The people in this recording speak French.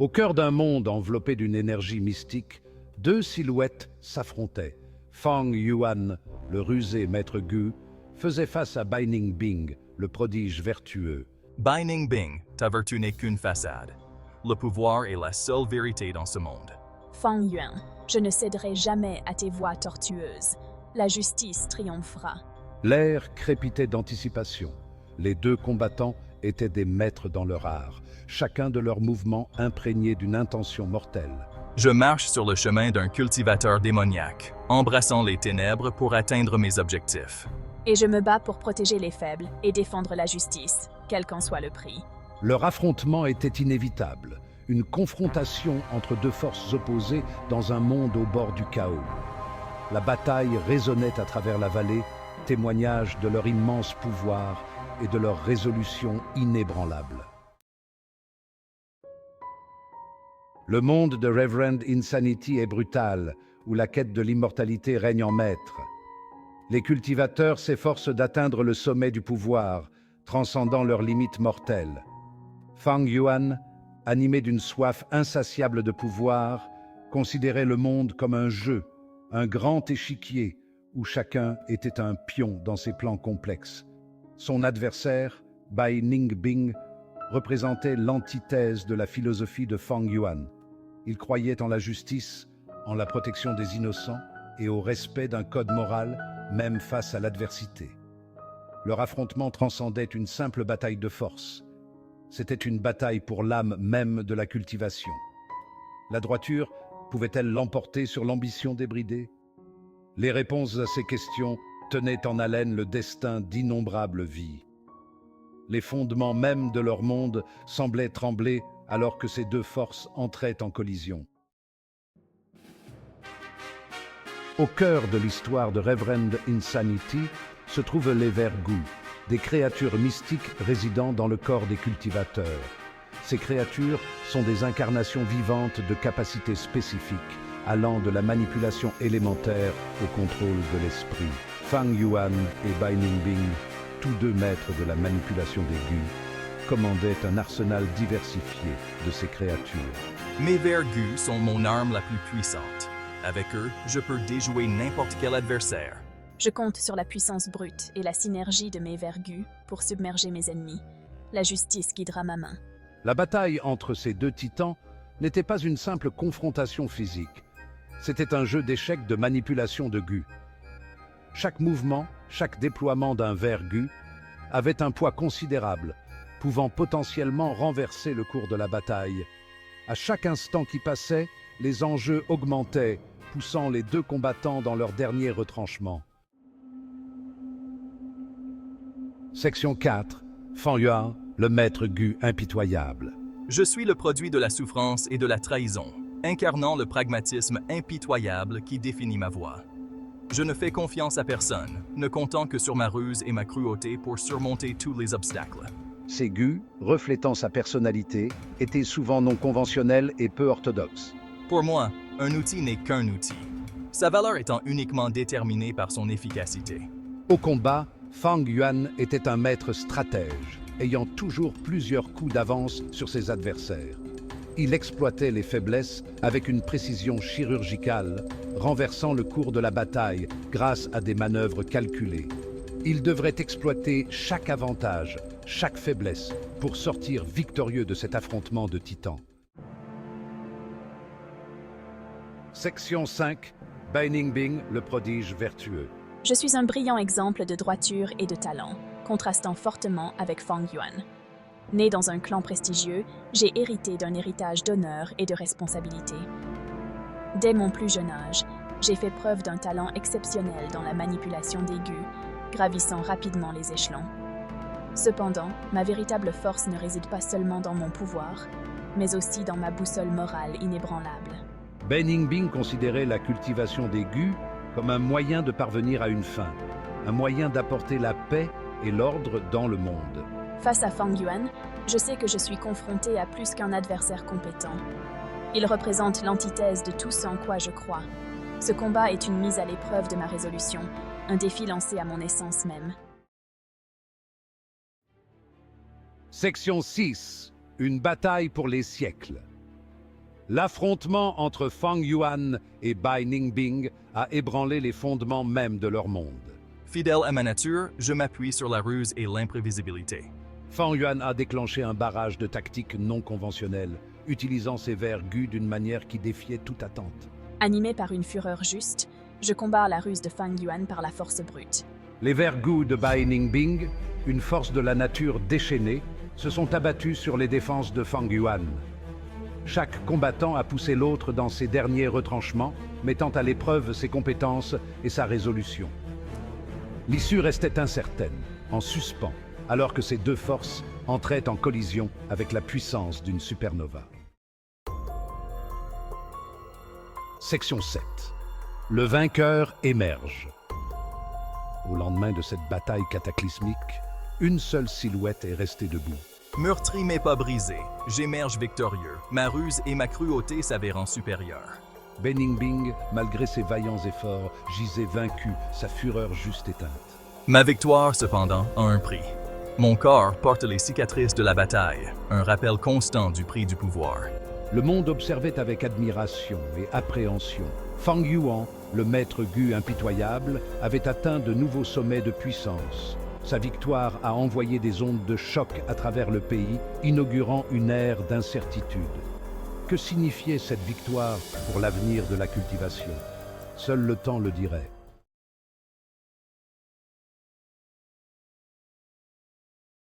Au cœur d'un monde enveloppé d'une énergie mystique, deux silhouettes s'affrontaient. Fang Yuan, le rusé maître Gu, faisait face à Bai Ningbing, le prodige vertueux. Bai Ningbing, ta vertu n'est qu'une façade. Le pouvoir est la seule vérité dans ce monde. Fang Yuan, je ne céderai jamais à tes voies tortueuses. La justice triomphera. L'air crépitait d'anticipation. Les deux combattants étaient des maîtres dans leur art, chacun de leurs mouvements imprégné d'une intention mortelle. Je marche sur le chemin d'un cultivateur démoniaque, embrassant les ténèbres pour atteindre mes objectifs. Et je me bats pour protéger les faibles et défendre la justice, quel qu'en soit le prix. Leur affrontement était inévitable, une confrontation entre deux forces opposées dans un monde au bord du chaos. La bataille résonnait à travers la vallée, témoignage de leur immense pouvoir et de leur résolution inébranlable. Le monde de Reverend Insanity est brutal, où la quête de l'immortalité règne en maître. Les cultivateurs s'efforcent d'atteindre le sommet du pouvoir, transcendant leurs limites mortelles. Fang Yuan, animé d'une soif insatiable de pouvoir, considérait le monde comme un jeu, un grand échiquier où chacun était un pion dans ses plans complexes. Son adversaire, Bai Ningbing, représentait l'antithèse de la philosophie de Fang Yuan. Il croyait en la justice, en la protection des innocents et au respect d'un code moral, même face à l'adversité. Leur affrontement transcendait une simple bataille de force. C'était une bataille pour l'âme même de la cultivation. La droiture pouvait-elle l'emporter sur l'ambition débridée? Les réponses à ces questions tenaient en haleine le destin d'innombrables vies. Les fondements même de leur monde semblaient trembler alors que ces deux forces entraient en collision. Au cœur de l'histoire de Reverend Insanity se trouvent les Vergu, des créatures mystiques résidant dans le corps des cultivateurs. Ces créatures sont des incarnations vivantes de capacités spécifiques, allant de la manipulation élémentaire au contrôle de l'esprit. Fang Yuan et Bai Ningbing, tous deux maîtres de la manipulation des Gu, commandaient un arsenal diversifié de ces créatures. Mes vergus sont mon arme la plus puissante. Avec eux, je peux déjouer n'importe quel adversaire. Je compte sur la puissance brute et la synergie de mes vergus pour submerger mes ennemis. La justice guidera ma main. La bataille entre ces deux titans n'était pas une simple confrontation physique. C'était un jeu d'échecs de manipulation de Gu. Chaque mouvement, chaque déploiement d'un Vergu avait un poids considérable, pouvant potentiellement renverser le cours de la bataille. À chaque instant qui passait, les enjeux augmentaient, poussant les deux combattants dans leur dernier retranchement. Section 4. Fang Yuan, le maître Gu impitoyable. Je suis le produit de la souffrance et de la trahison, incarnant le pragmatisme impitoyable qui définit ma voie. Je ne fais confiance à personne, ne comptant que sur ma ruse et ma cruauté pour surmonter tous les obstacles. Ces Gu, reflétant sa personnalité, étaient souvent non conventionnels et peu orthodoxes. Pour moi, un outil n'est qu'un outil, sa valeur étant uniquement déterminée par son efficacité. Au combat, Fang Yuan était un maître stratège, ayant toujours plusieurs coups d'avance sur ses adversaires. Il exploitait les faiblesses avec une précision chirurgicale, renversant le cours de la bataille grâce à des manœuvres calculées. Il devrait exploiter chaque avantage, chaque faiblesse, pour sortir victorieux de cet affrontement de titans. Section 5. Bai Ningbing, le prodige vertueux. Je suis un brillant exemple de droiture et de talent, contrastant fortement avec Fang Yuan. Né dans un clan prestigieux, j'ai hérité d'un héritage d'honneur et de responsabilité. Dès mon plus jeune âge, j'ai fait preuve d'un talent exceptionnel dans la manipulation des Gu, gravissant rapidement les échelons. Cependant, ma véritable force ne réside pas seulement dans mon pouvoir, mais aussi dans ma boussole morale inébranlable. Bai Ningbing considérait la cultivation des Gu comme un moyen de parvenir à une fin, un moyen d'apporter la paix et l'ordre dans le monde. Face à Fang Yuan, je sais que je suis confronté à plus qu'un adversaire compétent. Il représente l'antithèse de tout ce en quoi je crois. Ce combat est une mise à l'épreuve de ma résolution, un défi lancé à mon essence même. Section 6. Une bataille pour les siècles. L'affrontement entre Fang Yuan et Bai Ningbing a ébranlé les fondements même de leur monde. Fidèle à ma nature, je m'appuie sur la ruse et l'imprévisibilité. Fang Yuan a déclenché un barrage de tactiques non conventionnelles, utilisant ses vers gus d'une manière qui défiait toute attente. Animé par une fureur juste, je combats la ruse de Fang Yuan par la force brute. Les vers gus de Bai Ningbing, une force de la nature déchaînée, se sont abattus sur les défenses de Fang Yuan. Chaque combattant a poussé l'autre dans ses derniers retranchements, mettant à l'épreuve ses compétences et sa résolution. L'issue restait incertaine, en suspens, alors que ces deux forces entraient en collision avec la puissance d'une supernova. Section 7. Le vainqueur émerge. Au lendemain de cette bataille cataclysmique, une seule silhouette est restée debout. Meurtri mais pas brisé, j'émerge victorieux, ma ruse et ma cruauté s'avérant supérieures. Bai Ningbing, malgré ses vaillants efforts, gisait vaincu, sa fureur juste éteinte. Ma victoire, cependant, a un prix. Mon corps porte les cicatrices de la bataille, un rappel constant du prix du pouvoir. Le monde observait avec admiration et appréhension. Fang Yuan, le maître gu impitoyable, avait atteint de nouveaux sommets de puissance. Sa victoire a envoyé des ondes de choc à travers le pays, inaugurant une ère d'incertitude. Que signifiait cette victoire pour l'avenir de la cultivation? Seul le temps le dirait.